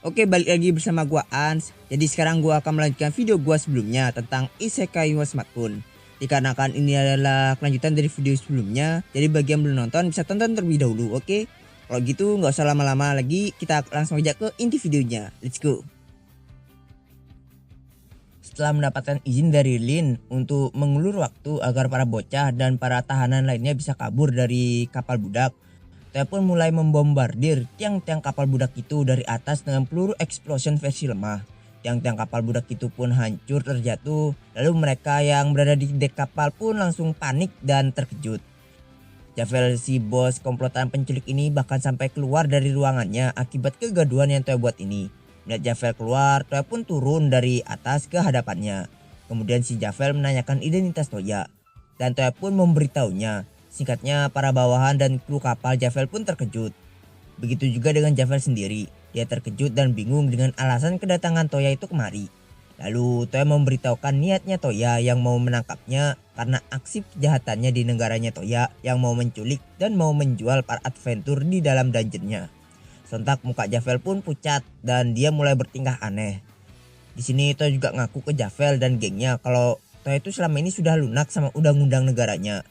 Oke, balik lagi bersama gua Ans. Jadi sekarang gua akan melanjutkan video gua sebelumnya tentang Isekai wa Smartphone. Dikarenakan ini adalah kelanjutan dari video sebelumnya, jadi bagi yang belum nonton bisa tonton terlebih dahulu, oke? Kalau gitu nggak usah lama-lama lagi, kita langsung aja ke inti videonya. Let's go. Setelah mendapatkan izin dari Lin untuk mengulur waktu agar para bocah dan para tahanan lainnya bisa kabur dari kapal budak, Teo pun mulai membombardir tiang-tiang kapal budak itu dari atas dengan peluru explosion versi lemah. Tiang-tiang kapal budak itu pun hancur terjatuh, lalu mereka yang berada di dek kapal pun langsung panik dan terkejut. Javel, si bos komplotan penculik ini, bahkan sampai keluar dari ruangannya akibat kegaduhan yang Teo buat ini. Melihat Javel keluar, Teo pun turun dari atas ke hadapannya. Kemudian si Javel menanyakan identitas Toya, dan Teo pun memberitahunya. Singkatnya, para bawahan dan kru kapal Javel pun terkejut. Begitu juga dengan Javel sendiri. Dia terkejut dan bingung dengan alasan kedatangan Toya itu kemari. Lalu Toya memberitahukan niatnya Toya yang mau menangkapnya karena aksi kejahatannya di negaranya Toya yang mau menculik dan mau menjual para adventur di dalam dungeonnya. Sontak muka Javel pun pucat dan dia mulai bertingkah aneh. Di sini Toya juga ngaku ke Javel dan gengnya kalau Toya itu selama ini sudah lunak sama undang-undang negaranya.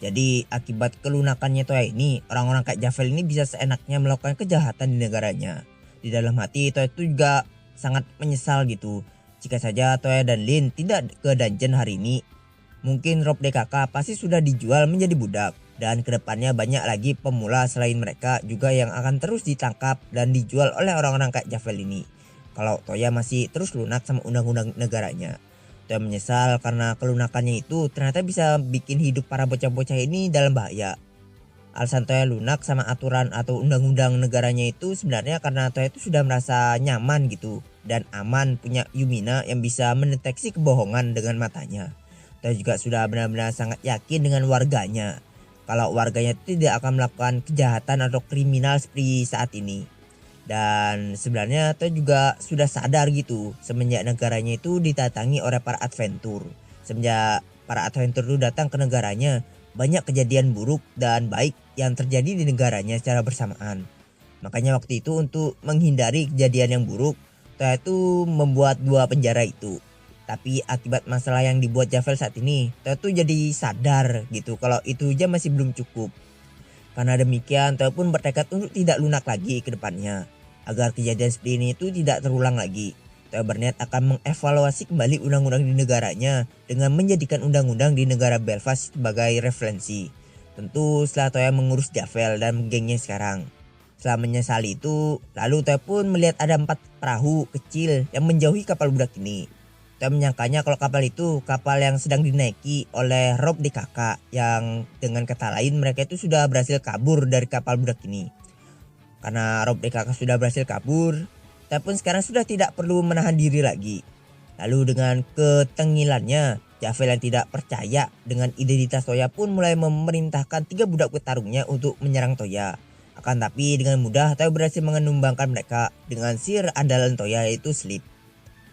Jadi akibat kelunakannya Toya ini, orang-orang kayak Javel ini bisa seenaknya melakukan kejahatan di negaranya. Di dalam hati Toya itu juga sangat menyesal gitu. Jika saja Toya dan Lin tidak ke dungeon hari ini, mungkin Rob DKK pasti sudah dijual menjadi budak. Dan kedepannya banyak lagi pemula selain mereka juga yang akan terus ditangkap dan dijual oleh orang-orang kayak Javel ini. Kalau Toya masih terus lunak sama undang-undang negaranya. Toya menyesal karena kelunakannya itu ternyata bisa bikin hidup para bocah-bocah ini dalam bahaya. Alasan Toya lunak sama aturan atau undang-undang negaranya itu sebenarnya karena Toya itu sudah merasa nyaman gitu dan aman punya Yumina yang bisa mendeteksi kebohongan dengan matanya. Toya juga sudah benar-benar sangat yakin dengan warganya. Kalau warganya tidak akan melakukan kejahatan atau kriminal seperti saat ini. Dan sebenarnya Toya juga sudah sadar gitu semenjak negaranya itu ditatangi oleh para adventur. Semenjak para adventur itu datang ke negaranya, banyak kejadian buruk dan baik yang terjadi di negaranya secara bersamaan. Makanya waktu itu untuk menghindari kejadian yang buruk, Toya itu membuat 2 penjara itu. Tapi akibat masalah yang dibuat Javel saat ini, Toya tuh jadi sadar gitu kalau itu aja masih belum cukup. Karena demikian, Toya pun bertekad untuk tidak lunak lagi ke depannya. Agar kejadian seperti ini itu tidak terulang lagi. Toya berniat akan mengevaluasi kembali undang-undang di negaranya dengan menjadikan undang-undang di negara Belfast sebagai referensi. Tentu setelah Toya mengurus Javel dan gengnya sekarang. Setelah menyesali itu, lalu Toya pun melihat ada 4 perahu kecil yang menjauhi kapal budak ini. Toya menyangkanya kalau kapal itu kapal yang sedang dinaiki oleh Rob DKK yang dengan kata lain mereka itu sudah berhasil kabur dari kapal budak ini. Karena Rob DKK sudah berhasil kabur, Toya pun sekarang sudah tidak perlu menahan diri lagi. Lalu dengan ketengilannya, Javel yang tidak percaya dengan identitas Toya pun mulai memerintahkan 3 budak petarungnya untuk menyerang Toya. Akan tapi dengan mudah Toya berhasil mengenumbangkan mereka dengan sihir andalan Toya yaitu Sleep.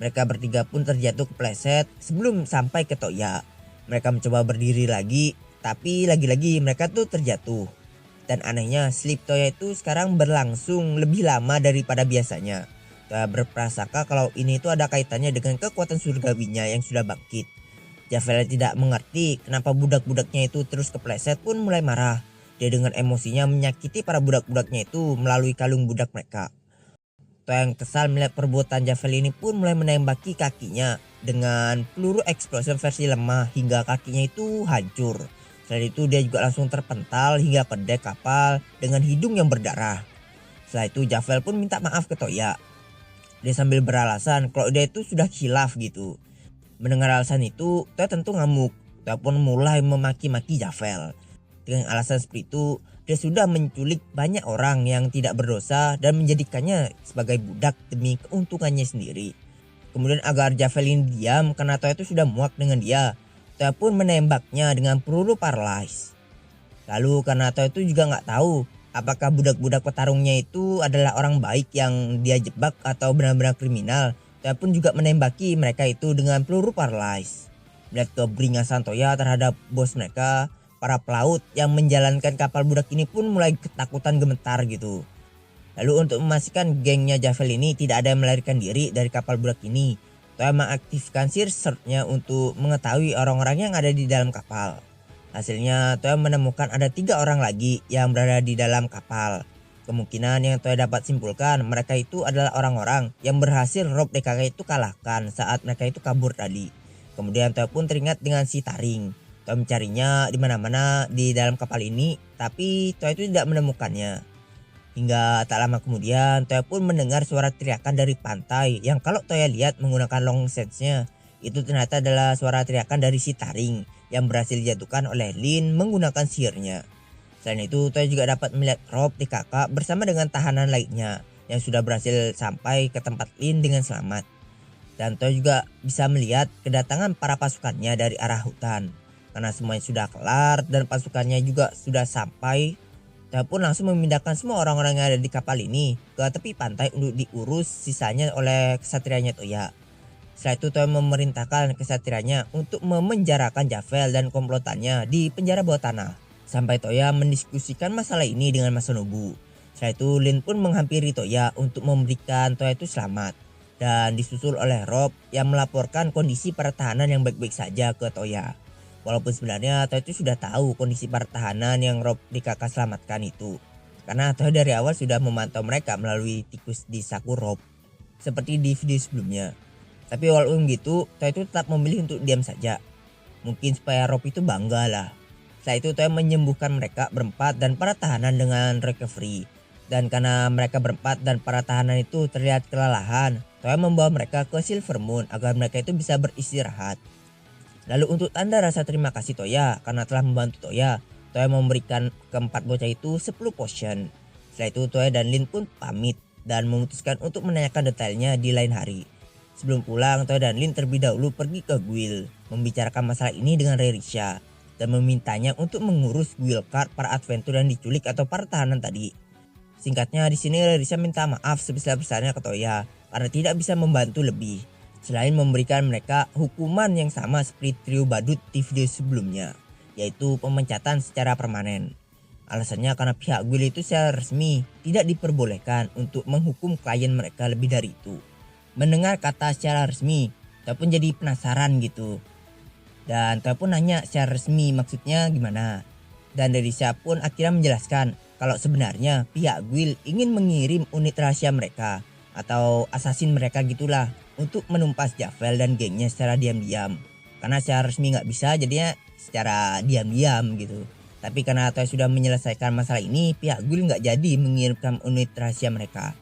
Mereka bertiga pun terjatuh kepleset sebelum sampai ke Toya. Mereka mencoba berdiri lagi, tapi lagi-lagi mereka tuh terjatuh. Dan anehnya Sleep Toya itu sekarang berlangsung lebih lama daripada biasanya. Toya berprasangka kalau ini itu ada kaitannya dengan kekuatan surgawinya yang sudah bangkit. Javel tidak mengerti kenapa budak-budaknya itu terus kepleset pun mulai marah. Dia dengan emosinya menyakiti para budak-budaknya itu melalui kalung budak mereka. Toya yang kesal melihat perbuatan Javel ini pun mulai menembaki kakinya dengan peluru explosion versi lemah hingga kakinya itu hancur. Selain itu dia juga langsung terpental hingga ke dek kapal dengan hidung yang berdarah. Setelah itu Javel pun minta maaf ke Toya. Dia sambil beralasan kalau dia itu sudah khilaf gitu. Mendengar alasan itu, Toya tentu ngamuk. Toya pun mulai memaki-maki Javel. Dengan alasan seperti itu, dia sudah menculik banyak orang yang tidak berdosa dan menjadikannya sebagai budak demi keuntungannya sendiri. Kemudian agar Javel ini diam karena Toya itu sudah muak dengan dia, Toya pun menembaknya dengan peluru paralyze. Lalu karena Toya itu juga nggak tahu apakah budak-budak petarungnya itu adalah orang baik yang dia jebak atau benar-benar kriminal, Toya pun juga menembaki mereka itu dengan peluru paralyze. Melihat keberingasan Toya terhadap bos mereka, para pelaut yang menjalankan kapal budak ini pun mulai ketakutan gemetar gitu. Lalu untuk memastikan gengnya Javel ini tidak ada yang melarikan diri dari kapal budak ini, Toya mengaktifkan search-nya untuk mengetahui orang-orang yang ada di dalam kapal. Hasilnya Toya menemukan ada 3 orang lagi yang berada di dalam kapal. Kemungkinan yang Toya dapat simpulkan mereka itu adalah orang-orang yang berhasil Rob DKK itu kalahkan saat mereka itu kabur tadi. Kemudian Toya pun teringat dengan si Taring. Toya mencarinya di mana-mana di dalam kapal ini, tapi Toya itu tidak menemukannya. Hingga tak lama kemudian Toya pun mendengar suara teriakan dari pantai yang kalau Toya lihat menggunakan long sense-nya itu ternyata adalah suara teriakan dari si Taring yang berhasil dijatuhkan oleh Lin menggunakan sihirnya. Selain itu Toya juga dapat melihat Rob DKK bersama dengan tahanan lainnya yang sudah berhasil sampai ke tempat Lin dengan selamat. Dan Toya juga bisa melihat kedatangan para pasukannya dari arah hutan. Karena semuanya sudah kelar dan pasukannya juga sudah sampai, Toya pun langsung memindahkan semua orang-orang yang ada di kapal ini ke tepi pantai untuk diurus sisanya oleh kesatrianya Toya. Setelah itu Toya memerintahkan kesatrianya untuk memenjarakan Javel dan komplotannya di penjara bawah tanah. Sampai Toya mendiskusikan masalah ini dengan Masanobu. Setelah itu Lin pun menghampiri Toya untuk memberikan Toya itu selamat. Dan disusul oleh Rob yang melaporkan kondisi para tahanan yang baik-baik saja ke Toya. Walaupun sebenarnya Toya itu sudah tahu kondisi para tahanan yang Rob DKK selamatkan itu. Karena Toya dari awal sudah memantau mereka melalui tikus di saku Rob. Seperti di video sebelumnya. Tapi walaupun gitu Toya itu tetap memilih untuk diam saja. Mungkin supaya Rob itu bangga lah. Setelah itu Toya menyembuhkan mereka berempat dan para tahanan dengan recovery. Dan karena mereka berempat dan para tahanan itu terlihat kelelahan, Toya membawa mereka ke Silver Moon agar mereka itu bisa beristirahat. Lalu untuk tanda rasa terima kasih Toya karena telah membantu Toya, Toya memberikan keempat bocah itu 10 potion. Setelah itu Toya dan Lin pun pamit dan memutuskan untuk menanyakan detailnya di lain hari. Sebelum pulang, Toya dan Lin terlebih dahulu pergi ke Guild, membicarakan masalah ini dengan Rerisha dan memintanya untuk mengurus Guild Card para adventure yang diculik atau para tahanan tadi. Singkatnya di sini Rerisha minta maaf sebesar-besarnya ke Toya karena tidak bisa membantu lebih. Selain memberikan mereka hukuman yang sama seperti trio badut di video sebelumnya, yaitu pemecatan secara permanen. Alasannya karena pihak Guild itu secara resmi tidak diperbolehkan untuk menghukum klien mereka lebih dari itu. Mendengar kata secara resmi, Toya pun jadi penasaran gitu. Dan Toya pun nanya secara resmi maksudnya gimana. Dan Rerisha pun akhirnya menjelaskan kalau sebenarnya pihak Guild ingin mengirim unit rahasia mereka atau assassin mereka gitulah untuk menumpas Javel dan gengnya secara diam-diam. Karena secara resmi nggak bisa, jadinya secara diam-diam gitu. Tapi karena Toya sudah menyelesaikan masalah ini, pihak Guild nggak jadi mengirimkan unit rahasia mereka.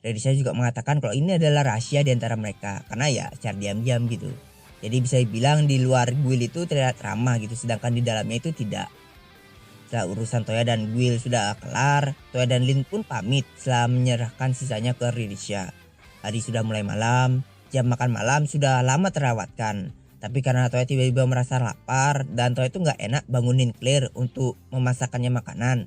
Rerisha juga mengatakan kalau ini adalah rahasia di antara mereka, karena ya secara diam-diam gitu. Jadi bisa dibilang di luar Guild itu terlihat ramah gitu, sedangkan di dalamnya itu tidak. Setelah urusan Toya dan Guild sudah kelar, Toya dan Lin pun pamit setelah menyerahkan sisanya ke Rerisha. Hari sudah mulai malam, jam makan malam sudah lama terlewatkan. Tapi karena Toya tiba-tiba merasa lapar dan Toya itu nggak enak bangunin Claire untuk memasakkannya makanan.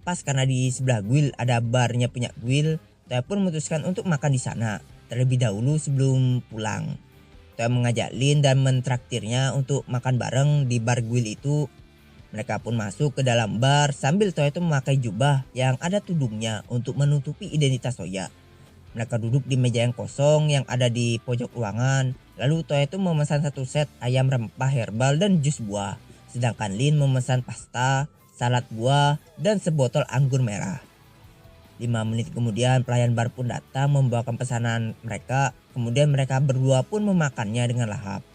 Pas karena di sebelah Guild ada barnya punya Guild, Toya pun memutuskan untuk makan di sana terlebih dahulu sebelum pulang. Toya mengajak Lin dan mentraktirnya untuk makan bareng di bar Guild itu. Mereka pun masuk ke dalam bar sambil Toya itu memakai jubah yang ada tudungnya untuk menutupi identitas Toya. Mereka duduk di meja yang kosong yang ada di pojok ruangan. Lalu Toya itu memesan 1 set ayam rempah herbal dan jus buah. Sedangkan Lin memesan pasta, salad buah, dan sebotol anggur merah. 5 menit kemudian pelayan bar pun datang membawakan pesanan mereka. Kemudian mereka berdua pun memakannya dengan lahap.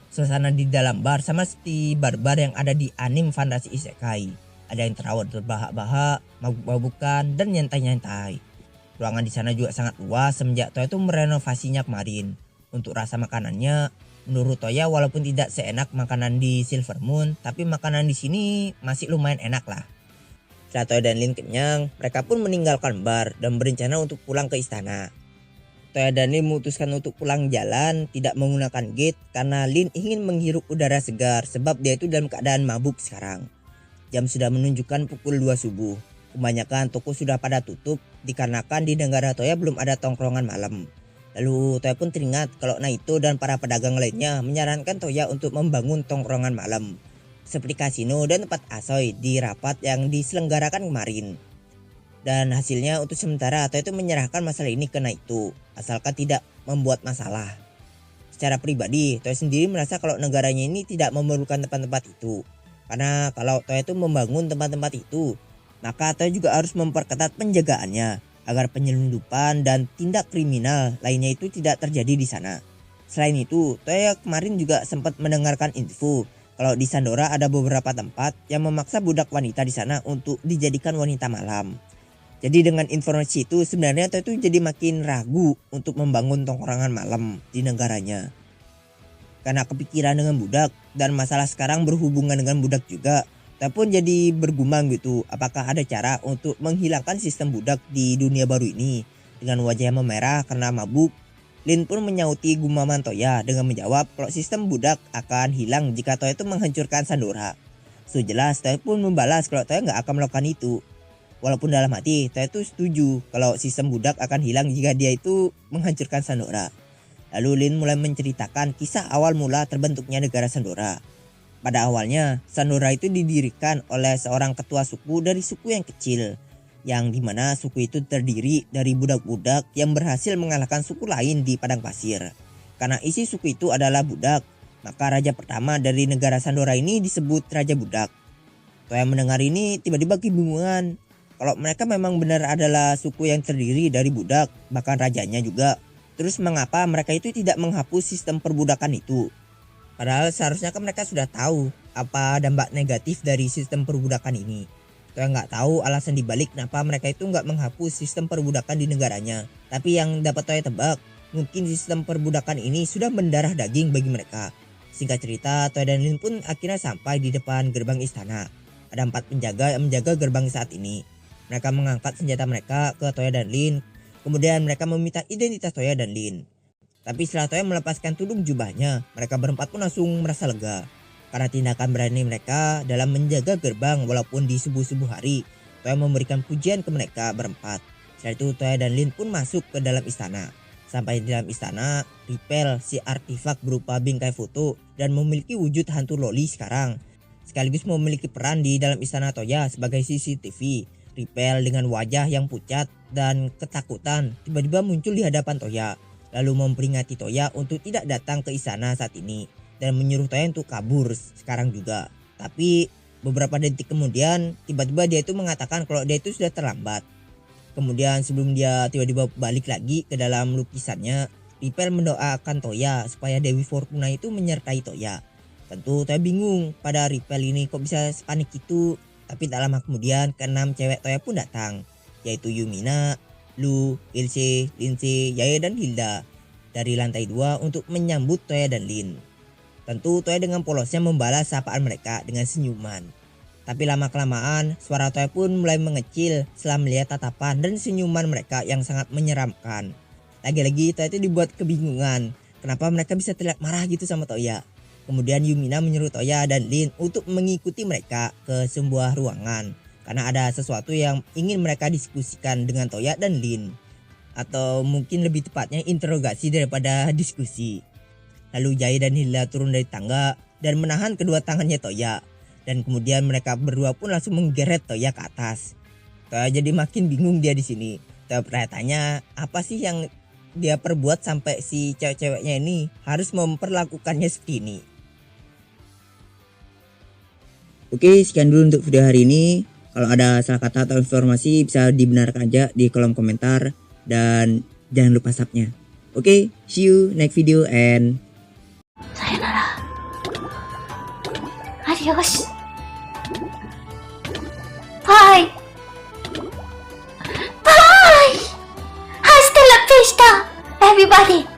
Suasana di dalam bar sama seperti bar-bar yang ada di anime fantasi isekai. Ada yang terawat terbahak-bahak, mabuk-mabukan, dan nyantai-nyantai. Ruangan di sana juga sangat luas semenjak Toya itu merenovasinya kemarin. Untuk rasa makanannya, menurut Toya walaupun tidak seenak makanan di Silver Moon, tapi makanan di sini masih lumayan enak lah. Setelah Toya dan Lin kenyang, mereka pun meninggalkan bar dan berencana untuk pulang ke istana. Toya dan Lin memutuskan untuk pulang jalan tidak menggunakan gate karena Lin ingin menghirup udara segar sebab dia itu dalam keadaan mabuk sekarang. Jam sudah menunjukkan pukul 2 subuh. Kebanyakan toko sudah pada tutup dikarenakan di negara Toya belum ada tongkrongan malam. Lalu Toya pun teringat kalau Naito dan para pedagang lainnya menyarankan Toya untuk membangun tongkrongan malam seperti kasino dan tempat asoy di rapat yang diselenggarakan kemarin. Dan hasilnya untuk sementara Toya itu menyerahkan masalah ini ke Naito, asalkan tidak membuat masalah. Secara pribadi, Toya sendiri merasa kalau negaranya ini tidak memerlukan tempat-tempat itu. Karena kalau Toya itu membangun tempat-tempat itu, maka Toya juga harus memperketat penjagaannya agar penyelundupan dan tindak kriminal lainnya itu tidak terjadi di sana. Selain itu, Toya kemarin juga sempat mendengarkan info kalau di Sandora ada beberapa tempat yang memaksa budak wanita di sana untuk dijadikan wanita malam. Jadi dengan informasi itu sebenarnya Toya itu jadi makin ragu untuk membangun tongkrongan malam di negaranya. Karena kepikiran dengan budak dan masalah sekarang berhubungan dengan budak juga. Toya pun jadi bergumam gitu, apakah ada cara untuk menghilangkan sistem budak di dunia baru ini. Dengan wajah yang memerah karena mabuk, Lin pun menyauti gumaman Toya dengan menjawab kalau sistem budak akan hilang jika Toya itu menghancurkan Sandora. So jelas Toya pun membalas kalau Toya nggak akan melakukan itu. Walaupun dalam hati Toya itu setuju kalau sistem budak akan hilang jika dia itu menghancurkan Sandora. Lalu Lin mulai menceritakan kisah awal mula terbentuknya negara Sandora. Pada awalnya Sandora itu didirikan oleh seorang ketua suku dari suku yang kecil, yang dimana suku itu terdiri dari budak-budak yang berhasil mengalahkan suku lain di padang pasir. Karena isi suku itu adalah budak, maka raja pertama dari negara Sandora ini disebut Raja Budak. Toya mendengar ini tiba-tiba kebingungan. Kalau mereka memang benar adalah suku yang terdiri dari budak, bahkan rajanya juga, terus mengapa mereka itu tidak menghapus sistem perbudakan itu? Padahal seharusnya kan mereka sudah tahu apa dampak negatif dari sistem perbudakan ini. Toya nggak tahu alasan dibalik kenapa mereka itu nggak menghapus sistem perbudakan di negaranya. Tapi yang dapat Toya tebak, mungkin sistem perbudakan ini sudah mendarah daging bagi mereka. Singkat cerita, Toya dan Lin pun akhirnya sampai di depan gerbang istana. Ada 4 penjaga yang menjaga gerbang saat ini. Mereka mengangkat senjata mereka ke Toya dan Lin. Kemudian mereka meminta identitas Toya dan Lin. Tapi setelah Toya melepaskan tudung jubahnya, mereka berempat pun langsung merasa lega. Karena tindakan berani mereka dalam menjaga gerbang walaupun di subuh-subuh hari. Toya memberikan pujian ke mereka berempat. Setelah itu Toya dan Lin pun masuk ke dalam istana. Sampai di dalam istana, Ripel, si artefak berupa bingkai foto dan memiliki wujud hantu loli sekarang, sekaligus memiliki peran di dalam istana Toya sebagai CCTV. Ripel dengan wajah yang pucat dan ketakutan tiba-tiba muncul di hadapan Toya, lalu memperingati Toya untuk tidak datang ke istana saat ini dan menyuruh Toya untuk kabur sekarang juga. Tapi beberapa detik kemudian tiba-tiba dia itu mengatakan kalau dia itu sudah terlambat. Kemudian sebelum dia tiba-tiba balik lagi ke dalam lukisannya, Ripel mendoakan Toya supaya Dewi Fortuna itu menyertai Toya. Tentu Toya bingung pada Ripel ini kok bisa sepanik itu. Tapi tak lama kemudian ke-6 cewek Toya pun datang, yaitu Yumina, Lu, Ilse, Linse, Yae dan Hilda dari lantai 2 untuk menyambut Toya dan Lin. Tentu Toya dengan polosnya membalas sapaan mereka dengan senyuman. Tapi lama-kelamaan suara Toya pun mulai mengecil setelah melihat tatapan dan senyuman mereka yang sangat menyeramkan. Lagi-lagi Toya itu dibuat kebingungan kenapa mereka bisa terlihat marah gitu sama Toya. Kemudian Yumina menyuruh Toya dan Lin untuk mengikuti mereka ke sebuah ruangan karena ada sesuatu yang ingin mereka diskusikan dengan Toya dan Lin. Atau mungkin lebih tepatnya interogasi daripada diskusi. Lalu Jai dan Hilda turun dari tangga dan menahan kedua tangannya Toya. Dan kemudian mereka berdua pun langsung menggeret Toya ke atas. Toya jadi makin bingung dia di sini. Toya bertanya apa sih yang dia perbuat sampai si cewek-ceweknya ini harus memperlakukannya seperti ini. Oke, sekian dulu untuk video hari ini. Kalau ada salah kata atau informasi bisa dibenarkan aja di kolom komentar. Dan jangan lupa subnya. Oke, see you next video and sayonara. Adios. Bye. Bye. Hasta la vista, everybody.